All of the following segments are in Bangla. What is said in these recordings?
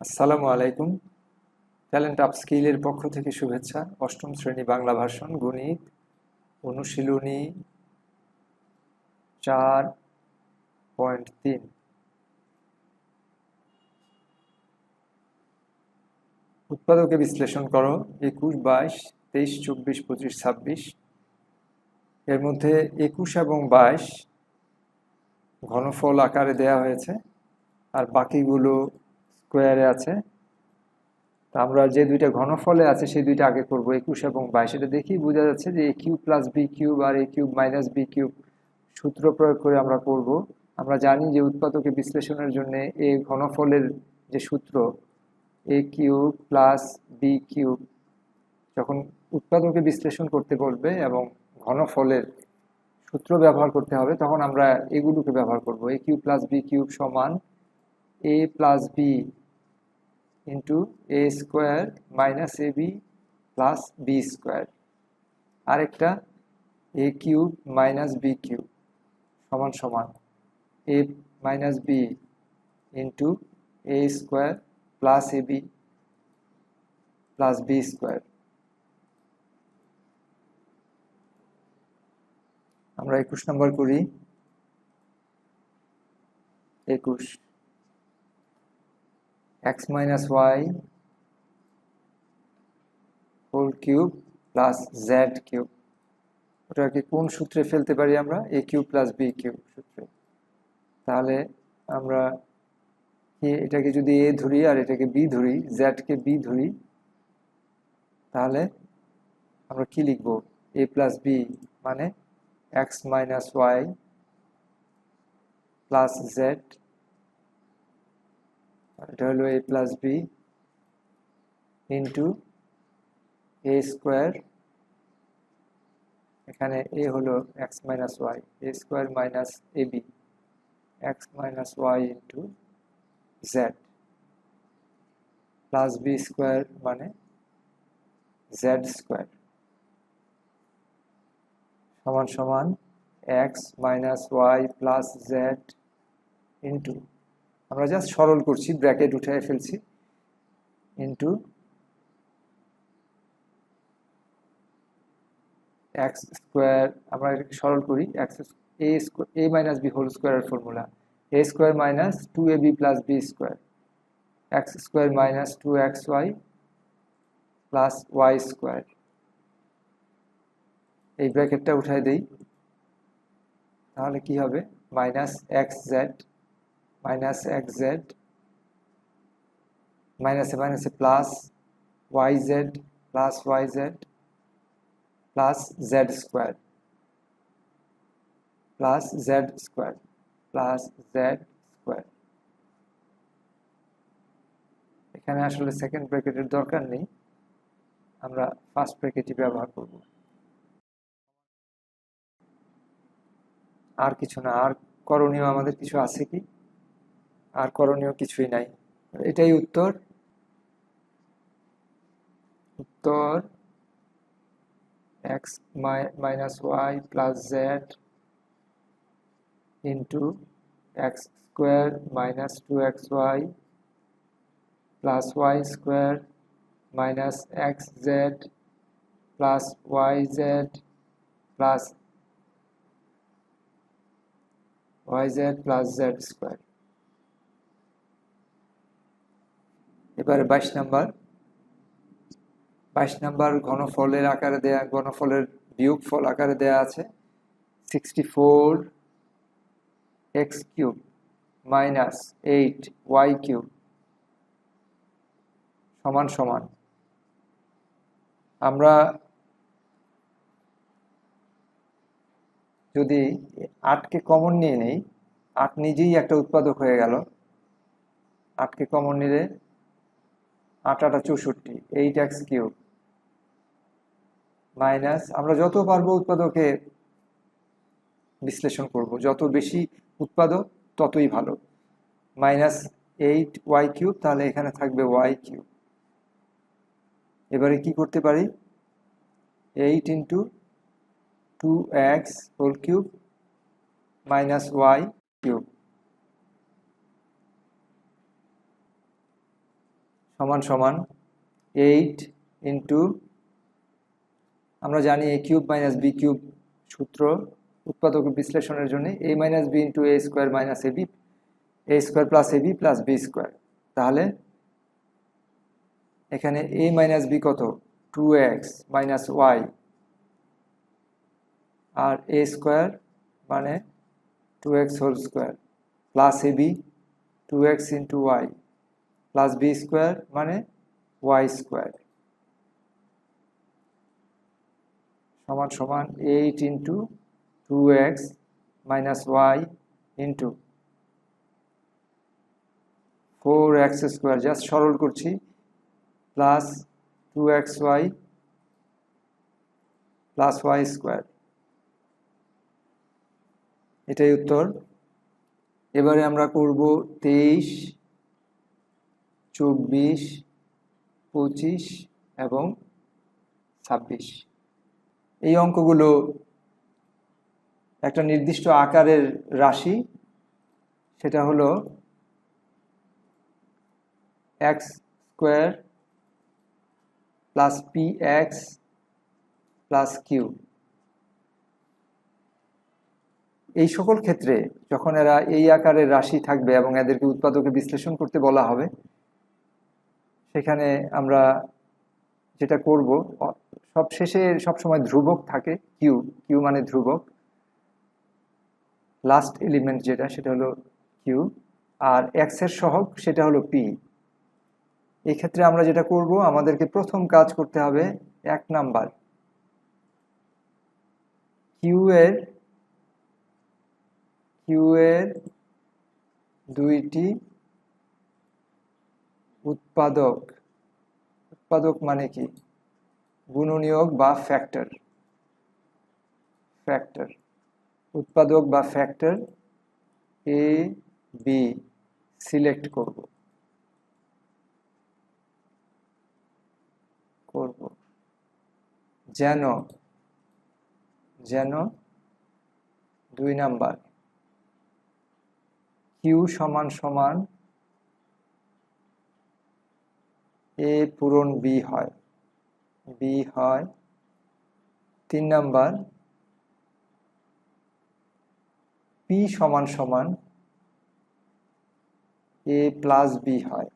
আসসালামু আলাইকুম। ট্যালেন্ট আপস্কিলের পক্ষ থেকে শুভেচ্ছা। অষ্টম শ্রেণী বাংলা ভাষণ গণিত অনুশীলনী 4.3। উৎপাদকে বিশ্লেষণ করো 21, 22, 23, 24, 25, 26। এর মধ্যে 21 এবং 22 ঘনফল আকারে দেয়া হয়েছে, আর বাকিগুলো স্কোয়ারে আছে। আমরা যে দুইটা ঘনফলে আছে সেই দুইটা আগে করব, 21 এবং 22। এটা দেখি বোঝা যাচ্ছে যে a cube plus b cube আর a cube minus b cube সূত্র প্রয়োগ করে আমরা করব। আমরা জানি যে উৎপাদকে বিশ্লেষণের জন্য এ ঘনফলের যে সূত্র a cube plus b cube, যখন উৎপাদকে বিশ্লেষণ করতে বলবে এবং ঘনফলের সূত্র ব্যবহার করতে হবে, তখন আমরা এগুলোকে ব্যবহার করব। a cube plus b cube সমান a plus b into a square minus a b plus b square. আরেকটা a cube minus b cube সমান সমান a minus b into a square plus a b plus b square. আমরা 21 নম্বর করি। 21 x minus y whole cube plus z cube, ওটাকে কোন সূত্রে ফেলতে পারি আমরা? A cube plus b cube সূত্রে। তাহলে আমরা এটাকে যদি এ ধরি আর এটাকে বি ধরি, জেডকে বি ধরি, তাহলে আমরা কি লিখব? এ প্লাস বি মানে x minus y plus z, এটা হলো a plus b into a square, এখানে এ হলো x minus y, a square minus a b x minus y into z plus b square মানে জেড স্কোয়ার সমান সমান x minus y plus z into, আমরা জাস্ট সরল করছি, ব্র্যাকেট উঠে ফেলছি, ইন্টু এক্স স্কোয়ার, আমরা এটাকে সরল করি, x a minus b whole স্কোয়ারের formula a square minus 2ab plus b square x square minus 2xy plus y square. এই ব্র্যাকেটটা উঠাই দেই, তাহলে কি হবে? Minus x z minus x z মাইনাসে মাইনাসে plus y z plus y z plus z square plus z square plus z square. এখানে আসলে সেকেন্ড ব্র্যাকেটের দরকার নেই, আমরা ফার্স্ট ব্র্যাকেটই ব্যবহার করব। আর কিছু না। আর করণীয় আমাদের কিছু আছে কি? আর করণীয় কিছুই নাই। এটাই উত্তর। উত্তর x minus y plus z into x square minus 2xy plus y square minus x z plus y z plus y z plus z square. এবারে 22 নাম্বার। 22 নাম্বার ঘনফলের আকারে দেয়া, ঘনফলের বিয়োগফল আকারে দেয়া আছে 64x cube minus 8y cube সমান সমান, আমরা যদি 8কে কমন নিয়ে নেই, 8 নিজেই একটা উৎপাদক হয়ে গেল। 8কে কমন নিলে 8 8 64, 8x কিউব মাইনাস, আমরা যত পারবো উৎপাদকে বিশ্লেষণ করব, যত বেশি উৎপাদক ততই ভালো, মাইনাস 8y কিউব, তাহলে এখানে থাকবে y কিউব। এবারে কি করতে পারি? 8 into 2x whole cube minus y cube সমান সমান 8 ইন্টু, আমরা জানি a cube minus b cube সূত্র উৎপাদক বিশ্লেষণের জন্য a minus b into a square minus ab, a square plus ab plus b square. তাহলে এখানে a মাইনাস b কত, 2x মাইনাস y, আর a স্কোয়ার মানে 2x whole square plus ab 2x into y plus b square মানে y স্কোয়ার সমান সমান 8 ইন্টু 2x মাইনাস y into 4x square, just সরল করছি, plus 2xy plus y square. এটাই উত্তর। এবারে আমরা করব 23, 24, 25 এবং 26। এই অঙ্কগুলো একটা নির্দিষ্ট আকারের রাশি, সেটা হলো x square plus px plus q. এই সকল ক্ষেত্রে যখন এরা এই আকারের রাশি থাকবে এবং এদেরকে উৎপাদকে বিশ্লেষণ করতে বলা হবে, সেখানে আমরা যেটা করব, সব শেষে সবসময় ধ্রুবক থাকে, কিউ, কিউ মানে ধ্রুবক, লাস্ট এলিমেন্ট যেটা সেটা হলো কিউ, আর এক্স এর সহগ সেটা হলো পি। এই ক্ষেত্রে আমরা যেটা করব, আমাদেরকে প্রথম কাজ করতে হবে 1 নাম্বার, কিউ এর দুইটি উৎপাদক, উৎপাদক মানে কি, গুণনীয়ক বা ফ্যাক্টর, উৎপাদক বা ফ্যাক্টর এ বি সিলেক্ট করব, যেন 2 নাম্বার কিউ সমান সমান এ পূরণ বি হয়, 3 নাম্বার পি সমান সমান এ প্লাস বি হয়।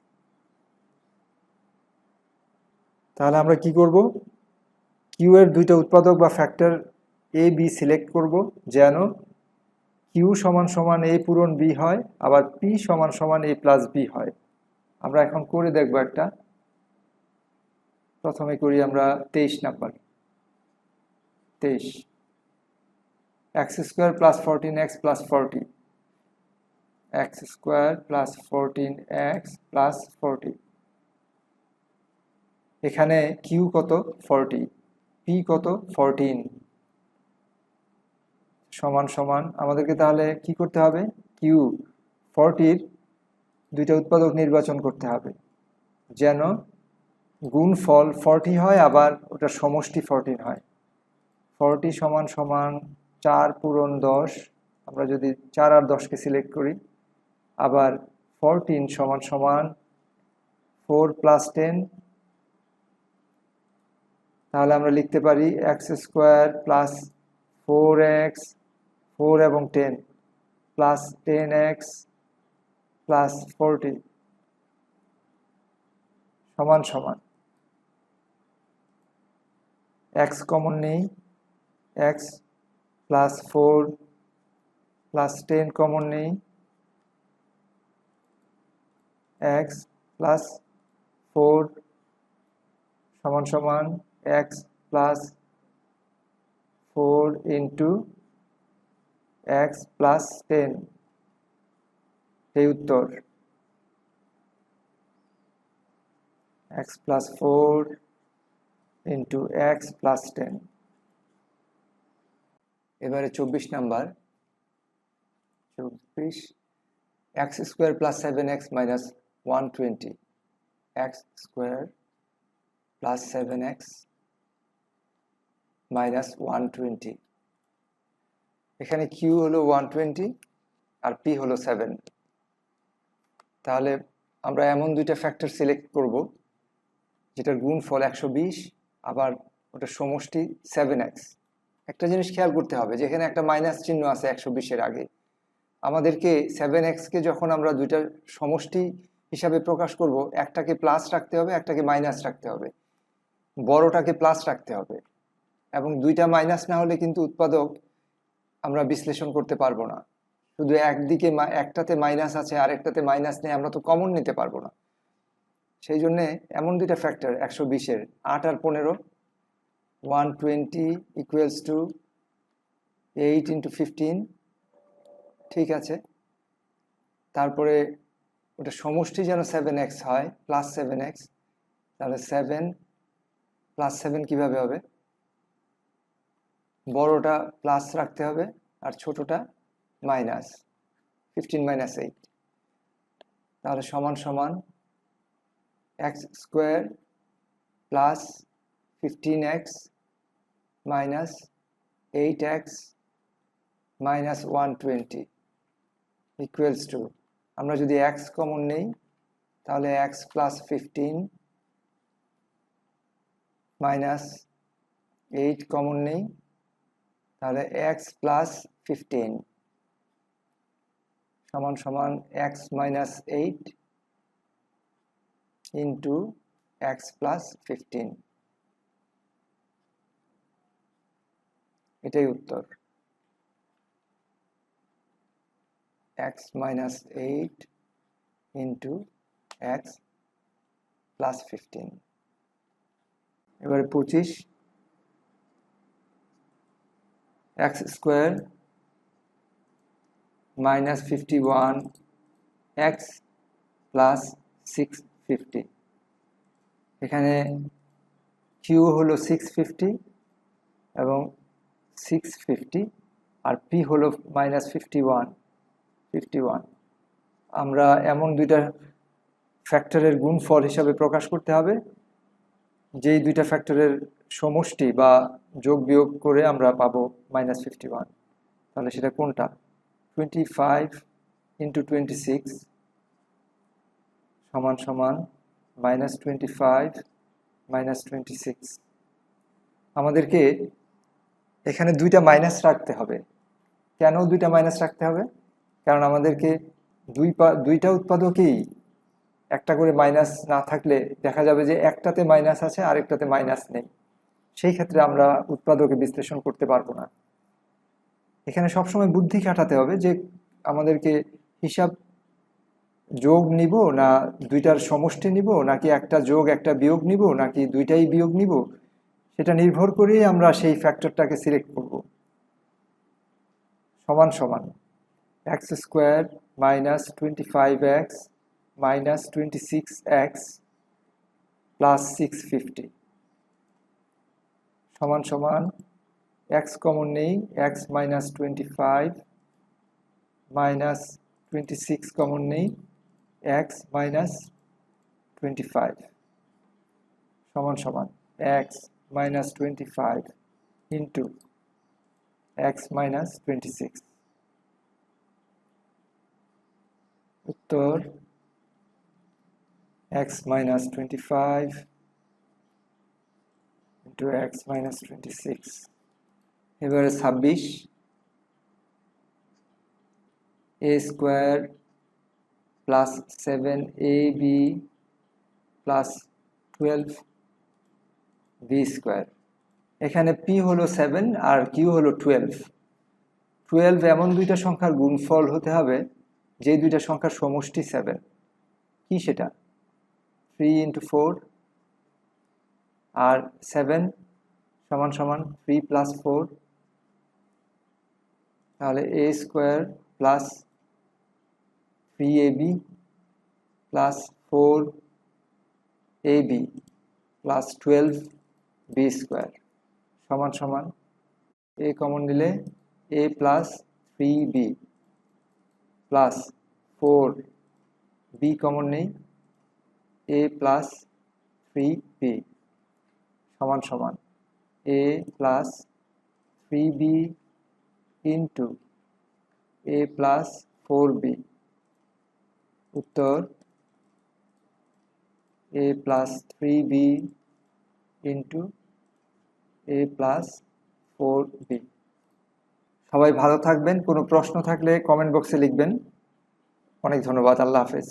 তাহলে আমরা কি করব, কিউ এর দুইটা উৎপাদক বা ফ্যাক্টর এ বি সিলেক্ট করব, যেন কিউ সমান সমান এ পূরণ বি হয়, আবার পি সমান সমান এ প্লাস বি হয়। আমরা এখন করে দেখব একটা। প্রথমে করি আমরা 23 number, 23, x square plus 14x plus 40, x square plus 14x plus 40। এখানে কিউ কত, 40, পি কত, 14, সমান সমান আমাদেরকে তাহলে কি করতে হবে, কিউ 40-র দুইটা উৎপাদক নির্বাচন করতে হবে, যেন গুণফল 40 হয় আবার ওটা সমষ্টি 14 হয়। 40 সমান সমান 4 পূরণ 10, আমরা যদি 4 আর 10কে সিলেক্ট করি, আবার 14 সমান সমান 4 প্লাস 10, তাহলে আমরা লিখতে পারি x স্কোয়ার প্লাস 4x, 4 এবং 10 প্লাস 10x প্লাস 40 সমান সমান x কমন নেই, x প্লাস 4 প্লাস 10 কমন নেই, x প্লাস 4 সমান সমান x plus 4 into x plus 10। এই উত্তর, x plus 4 into x plus 10। এবারে 24 number, 24, x square plus 7x minus 120, x square plus 7x minus 120। এখানে কিউ হলো 120 আর পি হলো 7। তাহলে আমরা এমন দুইটা ফ্যাক্টর সিলেক্ট করব যেটার গুণফল 120, আবার ওটার সমষ্টি 7x। একটা জিনিস খেয়াল করতে হবে, যেখানে একটা মাইনাস চিহ্ন আছে 120-এর আগে, আমাদেরকে 7x-কে যখন আমরা দুইটার সমষ্টি হিসাবে প্রকাশ করব, একটাকে প্লাস রাখতে হবে, একটাকে মাইনাস রাখতে হবে, বড়টাকে প্লাস রাখতে হবে। এবং দুইটা মাইনাস না হলে কিন্তু উৎপাদক আমরা বিশ্লেষণ করতে পারবো না। শুধু একদিকে একটাতে মাইনাস আছে আর একটাতে মাইনাস নেই, আমরা তো কমন নিতে পারবো না। সেই জন্যে এমন দুইটা ফ্যাক্টর 120-এর 8 আর 15, 120 ইকুয়ালস টু 8 ইন্টু 15, ঠিক আছে। তারপরে ওটা সমষ্টি যেন 7x হয়, প্লাস 7x। তাহলে 7 প্লাস 7 কিভাবে হবে? বড়টা প্লাস রাখতে হবে আর ছোটটা মাইনাস, 15 মাইনাস 8। তাহলে সমান সমান x square plus 15x minus 8x minus 120 equals two, আমরা যদি x কমন নেই তাহলে x প্লাস 15 মাইনাস 8 কমন নেই, তাহলে x প্লাস 15 সমান সমান x minus 8 into x plus 15। এটাই উত্তর, x minus 8 into x plus 15। এবারে 25, x square minus 51x plus 650। এখানে q হলো 650 এবং 650, আর p হলো মাইনাস 51। আমরা এমন দুইটা ফ্যাক্টরের গুণফল হিসাবে প্রকাশ করতে হবে যেই দুইটা ফ্যাক্টরের সমষ্টি বা যোগ বিয়োগ করে আমরা পাবো মাইনাস 51। তাহলে সেটা কোনটা? 25 ইন্টু 26 সমান সমান মাইনাস 25 মাইনাস 26। আমাদেরকে এখানে দুইটা মাইনাস রাখতে হবে। কেন দুইটা মাইনাস রাখতে হবে? কারণ আমাদেরকে দুইটা উৎপাদকেই একটা করে মাইনাস না থাকলে দেখা যাবে যে একটাতে মাইনাস আছে আরেকটাতে মাইনাস নেই। সেই ক্ষেত্রে আমরা উৎপাদকে বিশ্লেষণ করতে পারবো না। এখানে সবসময় বুদ্ধি খাটাতে হবে যে আমাদেরকে হিসাব যোগ নিব না দুইটার সমষ্টি নিব, নাকি একটা যোগ একটা বিয়োগ নিব, নাকি দুইটাই বিয়োগ নিব, সেটা নির্ভর করেই আমরা সেই ফ্যাক্টরটাকে সিলেক্ট করব। সমান সমান x square minus 25x minus 26x plus 650 সমান সমান x কমন নেই, x মাইনাস 25 মাইনাস 26 কমন নেই, x মাইনাস 25 সমান সমান x minus 25 into x minus 26। উত্তর x minus 25 into x minus 26। এবারে 26, a square plus 7ab plus 12b square. এখানে p হলো 7 আর q হলো 12। 12 এমন দুইটা সংখ্যার গুণফল হতে হবে যে দুইটা সংখ্যার সমষ্টি 7। কি সেটা? 3 ইন্টু 4 আর 7 সমান সমান 3 প্লাস 4, তাহলে a square plus 3ab plus 4ab plus 12b square সমান সমান a কমন নিলে a plus 3b plus 4b common নেই, a প্লাস 3b সমান সমান a plus 3b into a plus 4b। উত্তর এ প্লাস 3b ইন্টু এ প্লাস 4b। সবাই ভালো থাকবেন। কোনো প্রশ্ন থাকলে কমেন্ট বক্সে লিখবেন। অনেক ধন্যবাদ। আল্লাহ হাফেজ।